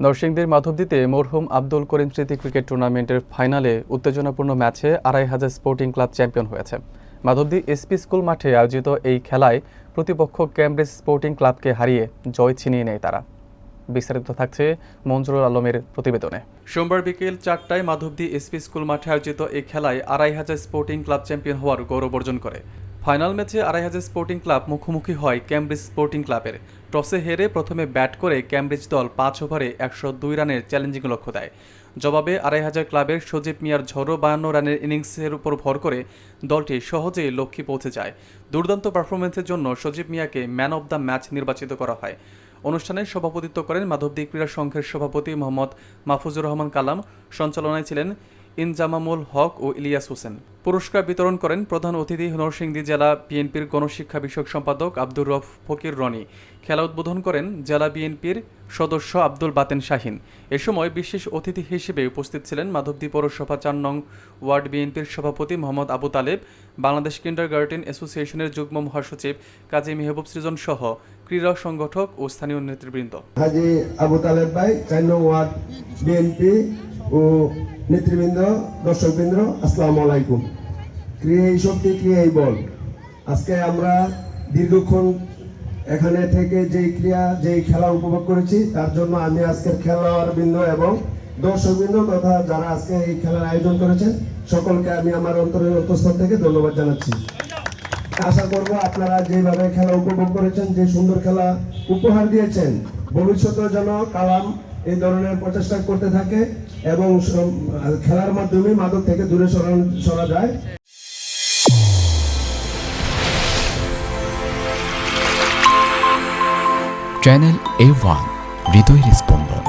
নরসিংদীর মাধবদীতে মরহুম আব্দুল করিম স্মৃতি ক্রিকেট টুর্নামেন্টের ফাইনালে উত্তেজনাপূর্ণ ম্যাচে ২৫০০ স্পোর্টিং ক্লাব চ্যাম্পিয়ন হয়েছে। মাধবদী এসপি স্কুল মাঠে আয়োজিত এই খেলায় প্রতিপক্ষ ক্যামব্রিজ স্পোর্টিং ক্লাবকে হারিয়ে জয় ছিনিয়ে নেয় তারা। বিস্তারিত থাকছে মঞ্জুরুল আলমের প্রতিবেদনে। সোমবার বিকেল ৪টায় মাধবদী এসপি স্কুল মাঠে আয়োজিত এই খেলায় ২৫০০ স্পোর্টিং ক্লাব চ্যাম্পিয়ন হওয়ার গৌরব অর্জন করে। ফাইনাল ম্যাচে ২৫০০ স্পোর্টিং ক্লাব মুখোমুখি হয় ক্যামব্রিজ স্পোর্টিং ক্লাবের। টসে হেরে প্রথমে ব্যাট করে ক্যামব্রিজ দল ৫ ওভারে ১০২ রানের চ্যালেঞ্জিং লক্ষ্য দেয়। জবাবে ২৫০০ ক্লাবের সজীব মিয়ার ঝড়ো ৫২ রানের ইনিংসের উপর ভর করে দলটি সহজেই লক্ষ্যে পৌঁছে যায়। দুর্দান্ত পারফরমেন্সের জন্য সজীব মিয়াকে ম্যান অব দ্য ম্যাচ নির্বাচিত করা হয়। অনুষ্ঠানে সভাপতিত্ব করেন মাধবদী ক্রীড়া সংঘের সভাপতি মোহাম্মদ মাহফুজুর রহমান কালাম। সঞ্চালনায় ছিলেন ইনজামামুল হক ও ইলিয়াস হোসেন। পুরস্কার বিতরণ করেন প্রধান অতিথি নরসিংদী জেলা বিএনপির গণশিক্ষা বিষয়ক সম্পাদক আব্দুর রউফ ফকির রনি। খেলা উদ্বোধন করেন জেলা বিএনপির সদস্য আব্দুল বাতেন শাহিন। এ সময় বিশেষ অতিথি হিসেবে উপস্থিত ছিলেন মাধবদী পৌরসভা ৪ নং ওয়ার্ড বিএনপির সভাপতি মোহাম্মদ আবু তালেব, বাংলাদেশ কিন্ডারগার্টেন অ্যাসোসিয়েশনের যুগ্ম মহাসচিব কাজী মেহবুব সৃজন সহ ক্রীড়া সংগঠক ও স্থানীয় নেতৃবৃন্দ। হাজী আবু তালেব ভাই, ৪ নং ওয়ার্ড বিএনপি ও নেতৃবৃন্দ, দর্শকবৃন্দ, আসসালামু আলাইকুম। ক্রিয়াই শক্তি, ক্রিয়াই বল। আজকে আমরা দীর্ঘক্ষণ এখানে থেকে যেই খেলা উপভোগ করেছি, তার জন্য আমি আজকের খেলোয়াড়বৃন্দ এবং দর্শকবৃন্দ তথা যারা আজকে এই খেলার আয়োজন করেছেন সকলকে আমি আমার অন্তরের অন্তঃস্থল থেকে ধন্যবাদ জানাচ্ছি। আশা করব আপনারা যেভাবে খেলা উপভোগ করেছেন, যে সুন্দর খেলা উপহার দিয়েছেন, ভবিষ্যতেও যেন কালাম এই ধরনের প্রচেষ্টা করতে থাকে এবং খেলার মাধ্যমে মাদক থেকে দূরে সরা যায়। চ্যানেল A1 হৃদয়ের স্পন্দন।